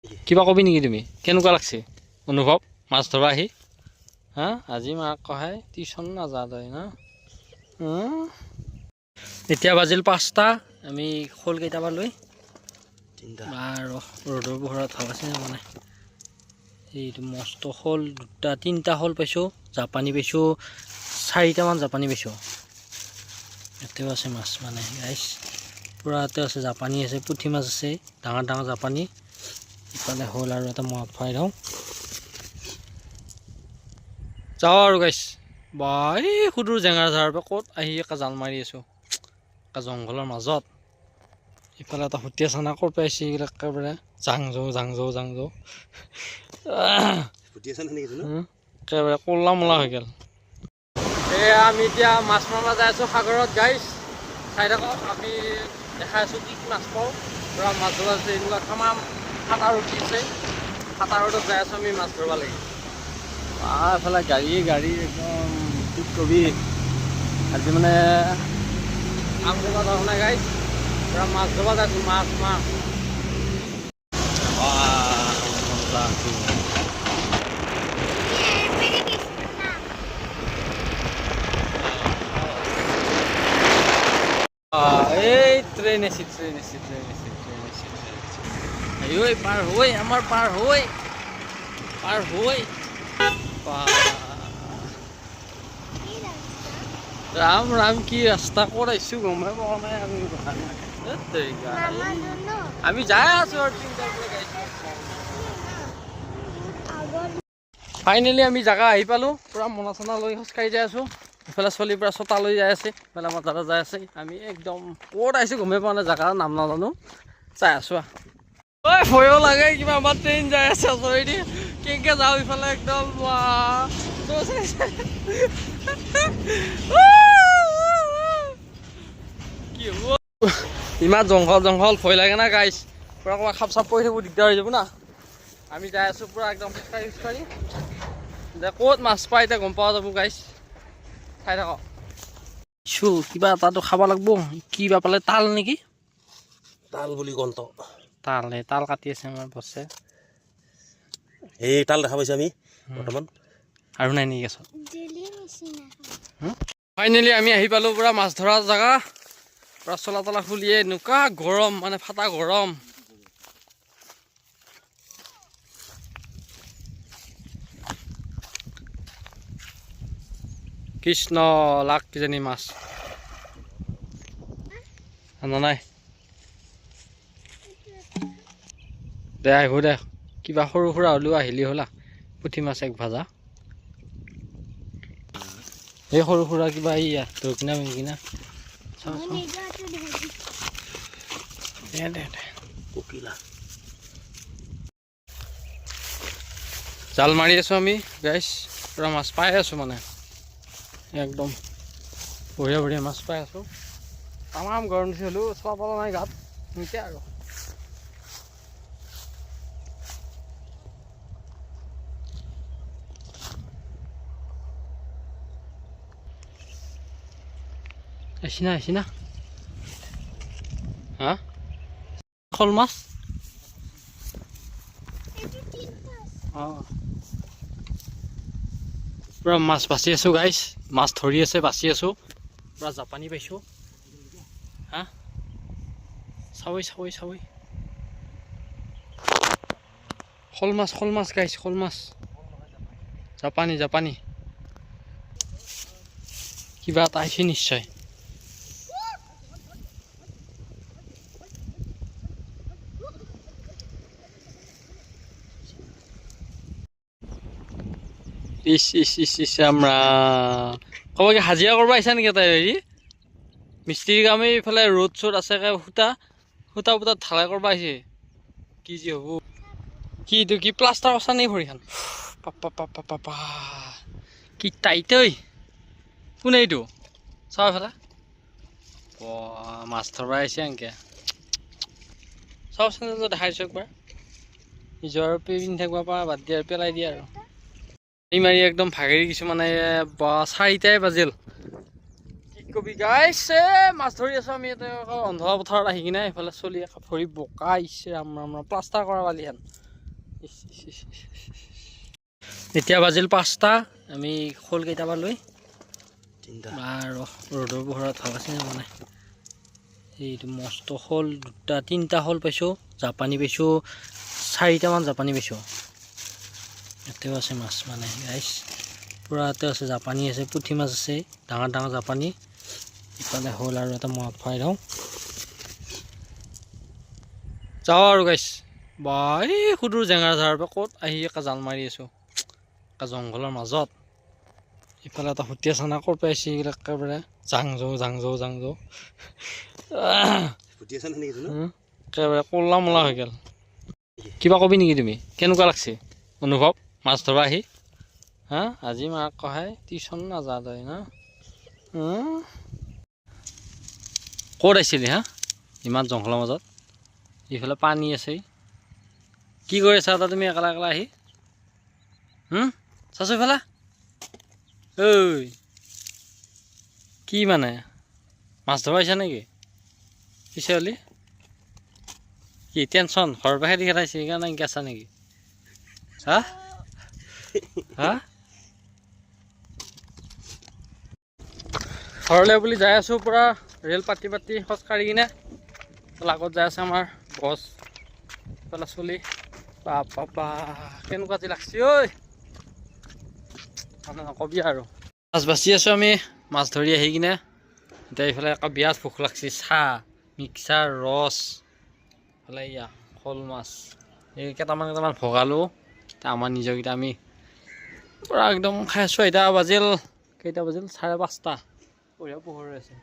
কিবা কবি নেকি তুমি কেনেকুৱা লাগছে অনুভৱ মাছ ধৰা আহি হা আজি মাক কহাই টিউশ্যন নাযা তই না এতিয়া বাজিল 5টা আমি শোল কেইটাবা লৈ আৰু ৰ'দৰ পোহৰত ভাল আছে মানে এইটো মস্ত শোল 2-3টা শোল পাইছোঁ জাপানী পাইছোঁ 4টামান জাপানী পাইছোঁ এতেও আছে মাছ মানে গাইছ পুৰা এতে আছে জাপানী আছে পুঠি মাছ আছে ডাঙৰ ডাঙৰ জাপানী ইফালে শোল আৰু এটা মনত ভৰাই দিওঁ যাওঁ আৰু গাইছ বা এই সুদূৰ জেঙাৰ ঝাৰৰ পৰা ক'ত আহি একা জাল মাৰি আছোঁ একা জংঘলৰ মাজত ইফালে এটা সুতীয়া চানা ক'ৰ পৰা আহিছে এইবিলাক একেবাৰে জাং যাওঁ একেবাৰে ক'লা মলা হৈ গ'ল এয়া আমি এতিয়া মাছ মাৰিব যাই আছোঁ সাগৰত গাইছ চাই থাকক আমি দেখাই আছোঁ কি কি মাছ পাওঁ পুৰা মাছ ধৰা আছে এনেকুৱা তামাম ফাটাৰ উঠিছে ফাটাৰত যাই আছোঁ আমি মাছ ধৰিব লাগে এফালে গাড়ী একদম কি কবি আজি মানে কাম কৰিব যাওঁ নাই গাইছ পুৰা মাছ ধৰিব যাইছোঁ মাছ এই ট্ৰেইন আছে পাৰ হৈ আমাৰ পাৰ হৈ ৰাম ৰাম কি ৰাস্তা ক'ত আহিছোঁ গমেই পোৱা নাই আমি যাই আছোঁ আৰু ফাইনেলি আমি জেগা আহি পালোঁ পুৰা মনা চনা লৈ খোজকাঢ়ি যাই আছোঁ ইফালে চলি পুৰা ছটা লৈ যাই আছে ইফালে আমাৰ দাদা যাই আছে আমি একদম ক'ত আহিছোঁ গমেই পোৱা নাই জেগাৰ নাম নাজানো চাই আছোঁ ঐ ভয়ো লাগে কিবা আমাৰ ট্ৰেইন যাই আছে ওচৰেদি কেনেকৈ যাওঁ ইফালে একদম কি হ'ব ইমান জংঘল ভয় লাগে না গাইছ পুৰা ক'ৰবাত খাপ চাপ পৰি থাকোঁ দিগদাৰ হৈ যাব না আমি যাই আছোঁ পুৰা একদম খোজকাঢ়ি যে ক'ত মাছ পাই এতিয়া গম পোৱা যাব গাইছ চাই থাকক কিবা এটাতো খাব লাগিব কিবা পালে তাল নেকি তাল বুলি কন্ত তাল কাটি আছে আমাৰ বছে এই তাল দেখা পাইছোঁ আমি বৰ্তমান আৰু নাই নেকি গেছত ফাইনেলি আমি আহি পালোঁ পুৰা মাছ ধৰা জেগা পুৰা চলা তলা খুলিয়ে এনেকুৱা গৰম মানে ফাটা গৰম কৃষ্ণ লাখ কিজানি মাছ আনা নাই দে আহিব দে কিবা সৰু সুৰা হ'লেও আহিলি হ'লা পুঠি মাছ এক ভাজা এই সৰু সুৰা কিবা এইয়া তোৰ কিনা মেকিনা জাল মাৰি আছোঁ আমি গাইছ পুৰা মাছ পাই আছোঁ মানে একদম বঢ়িয়া মাছ পাই আছোঁ তামাম গৰম দিছে হ'লেও চোৱা পালা নাই গাত এনেকৈ আৰু আহিছি না হা শ'ল মাছ অঁ পুৰা মাছ বাচি আছোঁ গাইছ মাছ ধৰি আছে বাচি আছোঁ পুৰা জাপানী পাইছোঁ হা চাৱৈ শ'ল মাছ গাইছ শ'ল মাছ জাপানী কিবা এটা আহিছে নিশ্চয় ইচ আমরা ক'ব কি হাজিৰা কৰিব আহিছা নেকি তাই হেৰি মিস্ত্ৰী কামে এইফালে ৰ'দ চ'দ আছে সূতা পুতাত ঢালাই কৰিব আহিছে কি যে হ'ব কি এইটো কি প্লাষ্টাৰ কচা নেকি ভৰিখন পাপা কি টাইট ঐ কোনে এইটো চাওঁ এইফালে মাছ ধৰিব আহিছে এনেকৈ চাওকচোন দেখাইছোঁ একবাৰ নিজৰ পিন্ধি থাকিব পৰা বাদ দিয়া পেলাই দিয়া আৰু মাৰি একদম ভাগেৰি কিছুমানে 4টাই বাজিল কি কবি গাইছ মাছ ধৰি আছোঁ আমি ইয়াতে অন্ধৰা পথাৰত আহি কিনে এইফালে চলি ভৰি বোকা আহিছে আমাৰ প্লাষ্টাৰ কৰা বালিহেন এতিয়া বাজিল 5টা আমি শোল কেইটাবা লৈ তিনিটা আৰু ৰ'দৰ পোহৰত ভাবাছে মানে এইটো মস্ত শোল 2টা 3টা শোল পাইছোঁ জাপানী পাইছোঁ 4টামান জাপানী পাইছোঁ এতেও আছে মাছ মানে গাইছ পুৰা এতে আছে জাপানী আছে পুঠি মাছ আছে ডাঙৰ ডাঙৰ জাপানী ইফালে শোল আৰু এটা মদ খুৱাই দিওঁ যাওঁ আৰু গাইছ বা এই সুদূৰ জেঙাৰ ঝাৰৰ পৰা ক'ত আহি একে জাল মাৰি আছোঁ একে জংঘলৰ মাজত ইফালে এটা সুতি আছে না ক'ৰ পৰা আহিছে এইবিলাক একেবাৰে জাং যাওঁ ফুটি আছে নেকি একেবাৰে ক'লা মলা হৈ গ'ল কিবা কবি নেকি তুমি কেনেকুৱা লাগছে অনুভৱ মাছ ধৰা আহি হা আজি মাক কহাই টিউশ্যন নাযা তই না ক'ত আহিছিলি হা ইমান জংঘলৰ মাজত ইফালে পানী আছে কি কৰি আছা তা তুমি একেলা একেলা আহি চাচো ইফালে ঐ কি মানে মাছ ধৰা আহিছা নেকি পিছে হ'লি কি টেনশ্যন ঘৰৰ পৰা খেদি খেদাইছে সেইকাৰণে এনেকৈ আছা নেকি হা হা ঘৰলৈ বুলি যাই আছোঁ পূৰা ৰেল পাতি খোজ কাঢ়ি কিনে আগত যাই আছে আমাৰ বছ পেলা চলি বাপা কেনেকুৱা যে লাগছে ঐ মানে নকবি আৰু মাছ বাচি আছোঁ আমি মাছ ধৰি আহি কিনে এতিয়া এইফালে আকৌ বিৰাট ভোক লাগছে চাহ মিক্সাৰ ৰস এইফালে ইয়া শ'ল মাছ এই কেইটামান ভগালোঁ আমাৰ নিজৰকেইটা আমি পূৰা একদম খাই আছোঁ এতিয়া বাজিল কেইটা বাজিল 5:30 বঢ়িয়া পোহৰ হৈ আছে